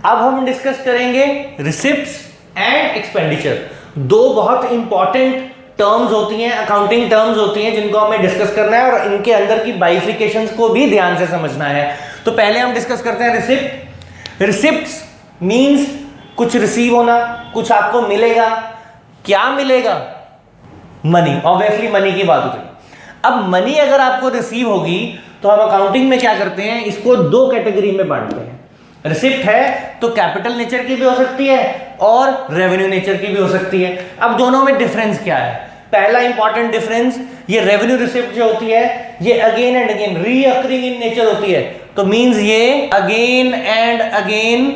अब हम डिस्कस करेंगे रिसिप्ट्स एंड एक्सपेंडिचर। दो बहुत इंपॉर्टेंट टर्म्स होती हैं, अकाउंटिंग टर्म्स होती हैं, जिनको हमें डिस्कस करना है और इनके अंदर की बाइफिकेशंस को भी ध्यान से समझना है। तो पहले हम डिस्कस करते हैं रिसिप्ट। रिसिप्ट्स मींस कुछ रिसीव होना, कुछ आपको मिलेगा। क्या मिलेगा? मनी। ऑब्वियसली मनी की बात होती है। अब मनी अगर आपको रिसीव होगी तो हम अकाउंटिंग में क्या करते हैं, इसको दो कैटेगरी में बांटते हैं। रिसिप्ट है तो कैपिटल नेचर की भी हो सकती है और रेवेन्यू नेचर की भी हो सकती है। अब दोनों में डिफरेंस क्या है? पहला इंपॉर्टेंट डिफरेंस, ये रेवेन्यू रिसिप्ट जो होती है ये again and again recurring in nature होती है। तो मींस ये अगेन एंड अगेन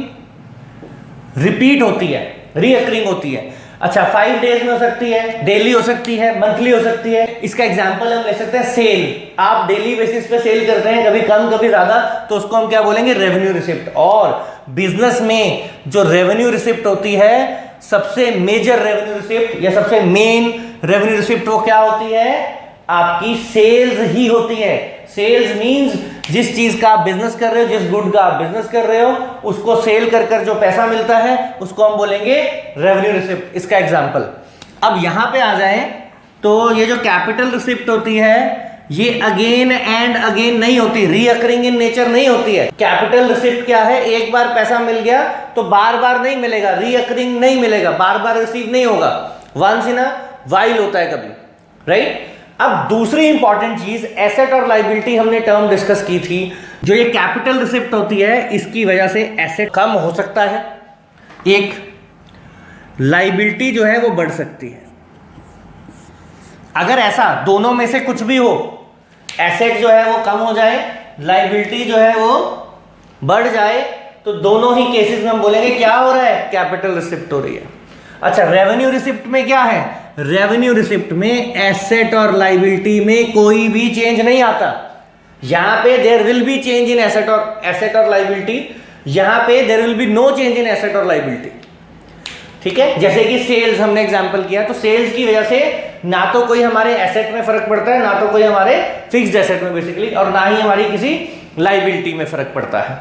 रिपीट होती है, रीअकरिंग होती है। अच्छा, 5 डेज में हो सकती है, डेली हो सकती है, मंथली हो सकती है। इसका एग्जांपल हम ले सकते हैं सेल। आप डेली बेसिस पे सेल करते हैं, कभी कम कभी ज्यादा, तो उसको हम क्या बोलेंगे? Revenue receipt. और बिजनेस में जो रेवेन्यू रिसिप्ट होती है, सबसे मेजर रेवेन्यू रिसिप्ट या सबसे मेन रेवेन्यू रिसिप्ट वो क्या होती है? आपकी सेल्स ही होती है। सेल्स मींस जिस चीज का आप बिजनेस कर रहे हो, जिस गुड का आप बिजनेस कर रहे हो, उसको सेल कर कर जो पैसा मिलता है उसको हम बोलेंगे रेवेन्यू रिसिप्ट। इसका एग्जांपल अब यहां पे आ जाए तो ये जो कैपिटल रिसिप्ट होती है ये अगेन एंड अगेन नहीं होती, रीअकरिंग इन नेचर नहीं होती है। कैपिटल रिसिप्ट क्या है? एक बार पैसा मिल गया तो बार बार नहीं मिलेगा, रीअकरिंग नहीं मिलेगा, बार बार रिसीव नहीं होगा, वंस इन अ वाइल होता है कभी, राइट? अब दूसरी इंपॉर्टेंट चीज एसेट और लायबिलिटी हमने टर्म डिस्कस की थी। जो ये कैपिटल रिसिप्ट होती है इसकी वजह से एसेट कम हो सकता है, एक लायबिलिटी जो है वो बढ़ सकती है। अगर ऐसा दोनों में से कुछ भी हो, एसेट जो है वो कम हो जाए, लायबिलिटी जो है वो बढ़ जाए, तो दोनों ही केसेस में हम बोलेंगे क्या हो रहा है? कैपिटल रिसिप्ट हो रही है। अच्छा, रेवेन्यू रिसिप्ट में क्या है? रेवेन्यू रिसिप्ट में एसेट और लायबिलिटी में कोई भी चेंज नहीं आता। यहां पे there will be change in asset और लायबिलिटी, यहां पे there will be no change in asset और लायबिलिटी। ठीक है, जैसे कि सेल्स हमने एग्जांपल किया, तो सेल्स की वजह से ना तो कोई हमारे एसेट में फर्क पड़ता है, ना तो कोई हमारे फिक्स्ड एसेट में बेसिकली, और ना ही हमारी किसी लायबिलिटी में फर्क पड़ता है।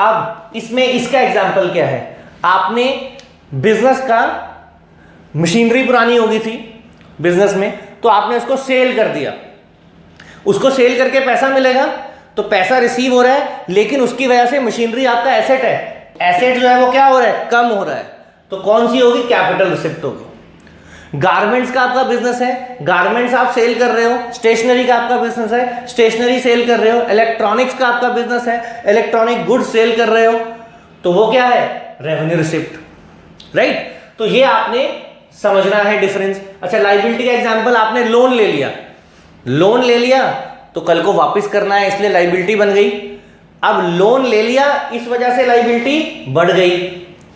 अब इसमें इसका एग्जांपल क्या है? आपने बिजनेस का मशीनरी पुरानी हो गई थी बिजनेस में, तो आपने उसको सेल कर दिया। उसको सेल करके पैसा मिलेगा, तो पैसा रिसीव हो रहा है, लेकिन उसकी वजह से मशीनरी आपका एसेट है, एसेट जो है वो क्या हो रहा है? कम हो रहा है। तो कौन सी होगी? कैपिटल रिसिप्ट होगी। गारमेंट्स का आपका बिजनेस है, गारमेंट्स आप सेल कर रहे हो। स्टेशनरी का आपका बिजनेस है, स्टेशनरी सेल कर रहे हो। इलेक्ट्रॉनिक्स का आपका बिजनेस है, इलेक्ट्रॉनिक गुड्स सेल कर रहे हो, तो वो क्या है? Revenue receipt, right? तो ये आपने समझना है डिफरेंस। अच्छा, लायबिलिटी का एग्जांपल, आपने लोन ले लिया, लोन ले लिया तो कल को वापस करना है, इसलिए लायबिलिटी बन गई। अब लोन ले लिया, इस वजह से लायबिलिटी बढ़ गई,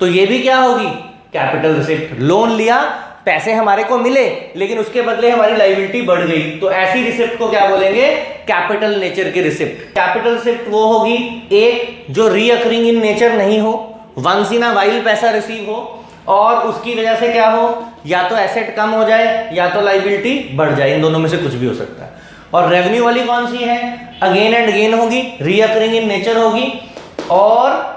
तो ये भी क्या होगी? Capital receipt. लोन लिया, पैसे हमारे को मिले, लेकिन उसके बदले हमारी लायबिलिटी बढ़ गई, तो ऐसी रिसिप्ट को क्या बोलेंगे? कैपिटल नेचर की रिसिप्ट। कैपिटल रिसिप्ट वो होगी एक जो रीअकरिंग इन नेचर नहीं हो, वंस इन अ वाइल पैसा रिसीव हो, और उसकी वजह से क्या हो? या तो एसेट कम हो जाए या तो लायबिलिटी बढ़ जाए, इन दोनों में से कुछ भी हो सकता है। और रेवेन्यू वाली कौन सी है? अगेन एंड अगेन होगी, रीअकरिंग इन नेचर होगी, और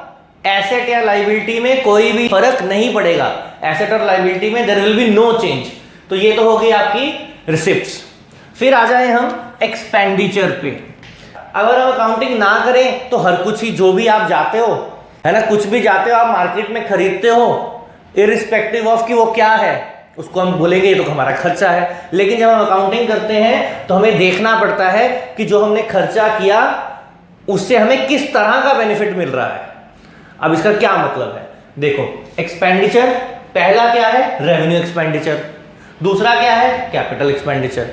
एसेट या लायबिलिटी में कोई भी फर्क नहीं पड़ेगा। एसेट और लायबिलिटी में there will be no change. तो ये तो होगी आपकी रिसिप्ट्स। फिर आ जाए हम एक्सपेंडिचर पे। अगर हम अकाउंटिंग ना करें तो हर कुछ ही, जो भी आप जाते हो, है ना, कुछ भी जाते हो आप मार्केट में खरीदते हो, इरिस्पेक्टिव ऑफ कि वो क्या है, उसको हम बोलेंगे ये तो हमारा खर्चा है। लेकिन जब हम अकाउंटिंग करते हैं तो हमें देखना पड़ता है कि जो हमने खर्चा किया उससे हमें किस तरह का बेनिफिट मिल रहा है। अब इसका क्या मतलब है? देखो, एक्सपेंडिचर पहला क्या है? Revenue expenditure. दूसरा क्या है? Capital expenditure.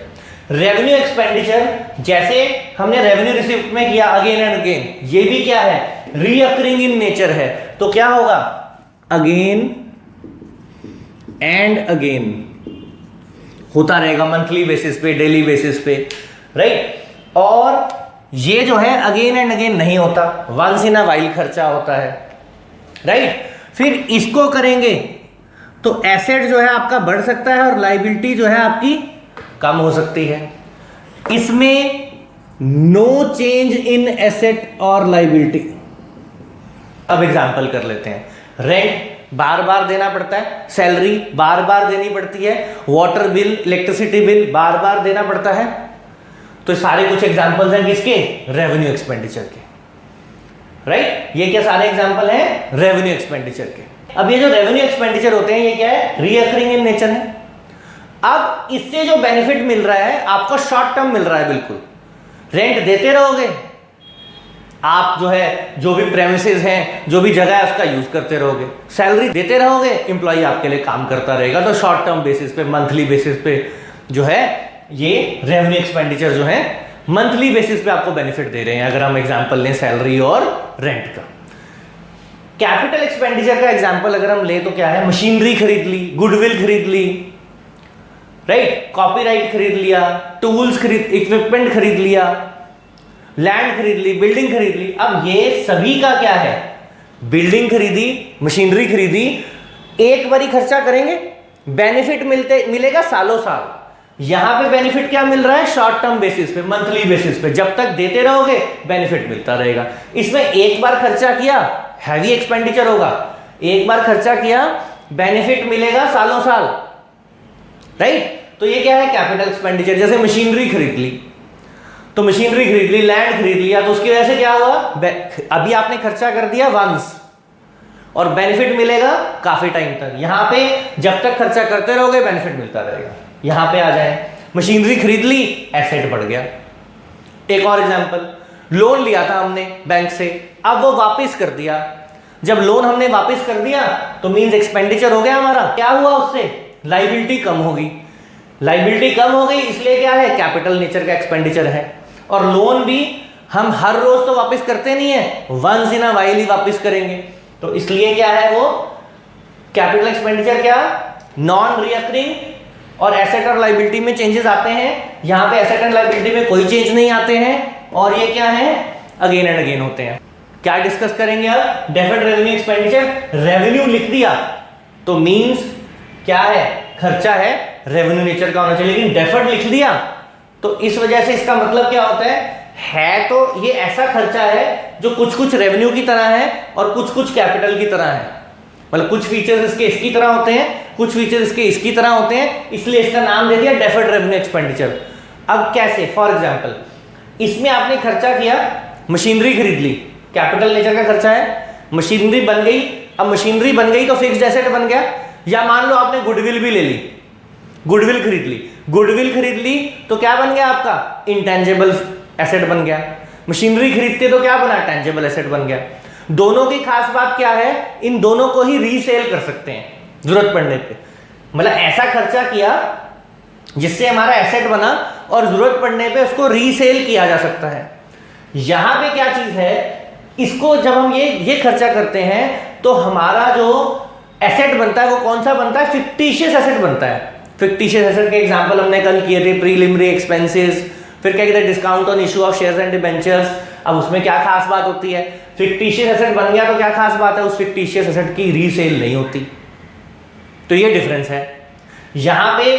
रेवेन्यू एक्सपेंडिचर जैसे हमने रेवेन्यू रिसिप्ट में किया अगेन एंड अगेन, ये भी क्या है? रीअकरिंग इन नेचर है। तो क्या होगा? अगेन एंड अगेन होता रहेगा, मंथली बेसिस पे, डेली बेसिस पे, राइट? और ये जो है अगेन एंड अगेन नहीं होता, वंस इन अ वाइल खर्चा होता है, राइट? फिर इसको करेंगे तो एसेट जो है आपका बढ़ सकता है और लायबिलिटी जो है आपकी कम हो सकती है। इसमें नो चेंज इन एसेट और लायबिलिटी। अब एग्जांपल कर लेते हैं। रेंट बार बार देना पड़ता है, सैलरी बार बार देनी पड़ती है, वाटर बिल, इलेक्ट्रिसिटी बिल बार बार देना पड़ता है। तो सारे कुछ एग्जांपल्स हैं किसके? रेवेन्यू एक्सपेंडिचर के, राइट? ये क्या सारे एग्जांपल हैं रेवेन्यू एक्सपेंडिचर के। अब ये जो रेवेन्यू एक्सपेंडिचर होते हैं ये क्या है? रीअकरिंग इन नेचर है। अब इससे जो बेनिफिट मिल रहा है आपको शॉर्ट टर्म मिल रहा है, बिल्कुल रेंट देते रहोगे आप, जो है जो भी प्रेमिसेस हैं, जो भी जगह है उसका यूज करते रहोगे, सैलरी देते रहोगे, एम्प्लॉय आपके लिए काम करता रहेगा। तो शॉर्ट टर्म बेसिस पे, मंथली बेसिस पे जो है ये रेवेन्यू एक्सपेंडिचर जो है मंथली बेसिस पे आपको बेनिफिट दे रहे हैं, अगर हम एग्जांपल लें सैलरी और रेंट का। कैपिटल एक्सपेंडिचर का एग्जांपल अगर हम लें तो क्या है? मशीनरी खरीद ली, गुडविल खरीद ली, राइट, कॉपीराइट खरीद लिया, टूल्स खरीद, इक्विपमेंट खरीद लिया, लैंड खरीद ली, बिल्डिंग खरीद ली। अब ये सभी का क्या है? बिल्डिंग खरीदी, मशीनरी खरीदी, एक बारी खर्चा करेंगे, बेनिफिट मिलेगा सालों साल। यहां पे बेनिफिट क्या मिल रहा है? शॉर्ट टर्म बेसिस पे, मंथली बेसिस पे, जब तक देते रहोगे बेनिफिट मिलता रहेगा। इसमें एक बार खर्चा किया, हैवी एक्सपेंडिचर होगा, एक बार खर्चा किया, बेनिफिट मिलेगा सालों साल, राइट? तो ये क्या है? Capital expenditure. जैसे मशीनरी खरीद ली, तो मशीनरी खरीद ली, लैंड खरीद लिया, तो उसकी वजह से क्या हुआ? अभी आपने खर्चा कर दिया वंस और बेनिफिट मिलेगा काफी टाइम तक। यहां पे जब तक खर्चा करते रहोगे बेनिफिट मिलता रहेगा। यहां पे आ जाए, मशीनरी खरीद ली, एसेट बढ़ गया। एक और एग्जांपल, लोन लिया था हमने बैंक से, अब वो वापस कर दिया। जब लोन हमने वापस कर दिया तो मींस एक्सपेंडिचर हो गया हमारा, क्या हुआ उससे? लायबिलिटी कम होगी, लायबिलिटी कम हो गई, इसलिए क्या है? कैपिटल नेचर का एक्सपेंडिचर है। और लोन भी हम हर रोज तो वापस करते नहीं है, once in a while he वापस करेंगे, तो इसलिए क्या है वो कैपिटल एक्सपेंडिचर क्या? Non recurring. और एसेट और लायबिलिटी में चेंजेस आते हैं, यहां पे एसेट एंड लायबिलिटी में कोई चेंज नहीं आते हैं, और ये क्या है? अगेन एंड अगेन होते हैं। क्या डिस्कस करेंगे अब? Deferred revenue expenditure. रेवेन्यू लिख दिया तो मींस क्या है? खर्चा है, रेवेन्यू नेचर का होना चाहिए, लेकिन डेफर्ड लिख दिया तो इस वजह से इसका मतलब क्या होता है तो ये ऐसा खर्चा है जो कुछ कुछ रेवेन्यू की तरह है और कुछ कुछ कैपिटल की तरह है। मतलब कुछ फीचर्स इसके इसकी तरह होते हैं, कुछ फीचर्स इसके इसकी तरह होते हैं, इसलिए इसका नाम दे दिया डेफर्ड रेवेन्यू एक्सपेंडिचर। अब कैसे? फॉर एग्जांपल, इसमें आपने खर्चा किया, मशीनरी खरीद ली, कैपिटल नेचर का खर्चा है, मशीनरी बन गई। अब मशीनरी बन गई तो फिक्स्ड एसेट बन गया। या मान लो आपने गुडविल भी ले ली, गुडविल खरीद ली, गुडविल खरीद ली तो क्या बन गया आपका? इंटेंजिबल एसेट बन गया। मशीनरी खरीदते तो क्या बना? टेंजिबल एसेट बन गया। दोनों की खास बात क्या है? इन दोनों को ही रीसेल कर सकते हैं जरूरत पड़ने पे। मतलब ऐसा खर्चा किया जिससे हमारा एसेट बना और जरूरत पड़ने पे उसको रीसेल किया जा सकता है। यहां पे क्या चीज है? इसको जब हम ये खर्चा करते हैं तो हमारा जो एसेट बनता है वो कौन सा बनता है? फिक्टिशियस एसेट बनता है। फिक्टिशियस एसेट के एग्जांपल हमने कल किए थे, प्रीलिमिनरी एक्सपेंसेस, फिर क्या कहते हैं discount on issue of shares and debentures. अब उसमें क्या खास बात होती है? फिक्टिशियस एसेट बन गया तो क्या खास बात है? उस फिक्टिशियस एसेट की रीसेल नहीं होती। तो ये डिफरेंस है। यहां पे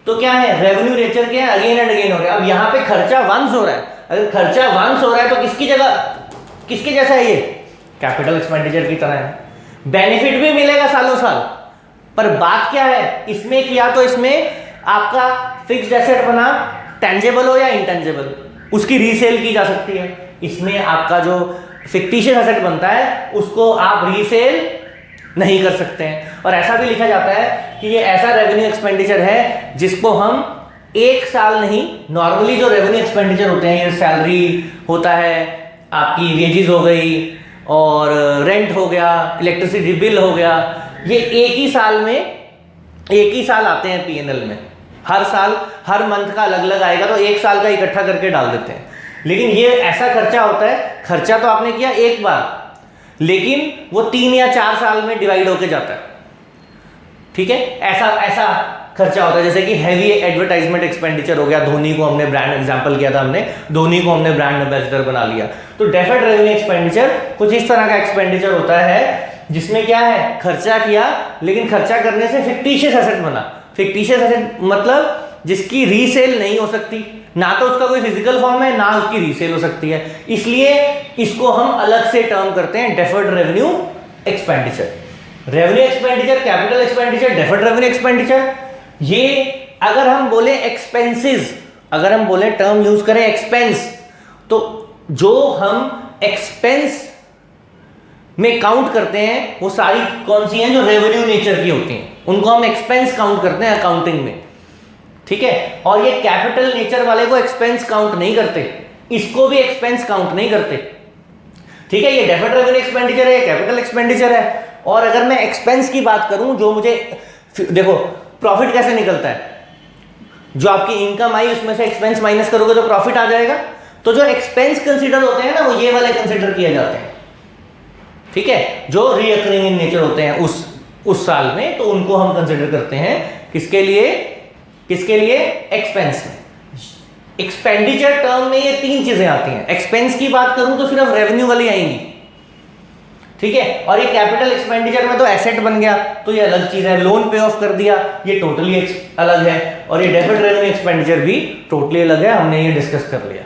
तो क्या है? रेवेन्यू नेचर के अगेन एंड अगेन हो रहा है। अब यहां पे खर्चा वंस हो रहा है। अगर खर्चा वंस हो रहा है तो किसकी जगह, किसके जैसा है ये? कैपिटल एक्सपेंडिचर की तरह है। बेनिफिट भी मिलेगा सालों साल, पर बात क्या है? इसमें किया तो इसमें आपका फिक्स्ड एसेट बना, टेंजेबल हो या इंटेंजेबल, उसकी रीसेल की जा सकती है। इसमें आपका जो फिक्टिशियस एसेट बनता है उसको आप रीसेल नहीं कर सकते हैं। और ऐसा भी लिखा जाता है कि ये ऐसा रेवेन्यू एक्सपेंडिचर है जिसको हम एक साल नहीं, नॉर्मली जो रेवेन्यू एक्सपेंडिचर होते हैं, ये सैलरी होता है, आपकी वेजेस हो गई और रेंट हो गया, इलेक्ट्रिसिटी बिल हो गया, ये एक ही साल आते हैं पीएनएल में। हर साल हर मंथ का अलग अलग आएगा तो एक साल का इकट्ठा करके डाल देते हैं। लेकिन ये ऐसा खर्चा होता है, खर्चा तो आपने किया एक बार, लेकिन वो 3 या 4 साल में डिवाइड होके जाता है। ठीक है, ऐसा खर्चा होता है। जैसे कि हैवी एडवर्टाइजमेंट एक्सपेंडिचर हो गया, धोनी को हमने ब्रांड एग्जांपल किया था, हमने धोनी को हमने ब्रांड एम्बेसडर बना लिया। तो डेफर्ड रेवेन्यू एक्सपेंडिचर कुछ इस तरह का एक्सपेंडिचर होता है जिसमें क्या है? खर्चा किया, लेकिन खर्चा करने से फिक्टिशियस एसेट बना। फिक्टिशियस एसेट मतलब जिसकी रीसेल नहीं हो सकती, ना तो उसका कोई फिजिकल फॉर्म है, ना उसकी रीसेल हो सकती है। इसलिए इसको हम अलग से टर्म करते हैं deferred revenue expenditure. Revenue expenditure, capital expenditure, deferred revenue expenditure. ये अगर हम बोले एक्सपेंसेस, अगर हम बोले टर्म यूज करें एक्सपेंस, तो जो हम एक्सपेंस में काउंट करते हैं वो सारी कौन सी हैं, जो रेवेन्यू नेचर की होती हैं, उनको हम एक्सपेंस काउंट करते हैं अकाउंटिंग में, ठीक है। और ये कैपिटल नेचर वाले को एक्सपेंस काउंट नहीं करते, इसको भी एक्सपेंस काउंट नहीं करते, ठीक है। ये डेफर्ड रेवेन्यू एक्सपेंडिचर है, कैपिटल एक्सपेंडिचर है। और अगर मैं एक्सपेंस की बात करूं, जो मुझे देखो प्रॉफिट कैसे निकलता है, जो आपकी इनकम आई उसमें से एक्सपेंस माइनस करोगे तो प्रॉफिट आ जाएगा। तो जो एक्सपेंस कंसीडर होते हैं ना, वो ये वाले कंसीडर किए जाते हैं, ठीक है, जो रीअकरिंग इन नेचर होते हैं उस साल में, तो उनको हम कंसीडर करते हैं किसके लिए, किसके लिए, एक्सपेंस में। एक्सपेंडिचर टर्म में ये तीन चीजें आती हैं। एक्सपेंस की बात करूं तो सिर्फ रेवेन्यू वाली आएंगी, ठीक है। और ये कैपिटल एक्सपेंडिचर में तो एसेट बन गया, तो ये अलग चीज है। लोन पे ऑफ कर दिया, ये टोटली अलग है। और ये डेफर्ड रेवेन्यू एक्सपेंडिचर भी टोटली अलग है, हमने ये डिस्कस कर लिया।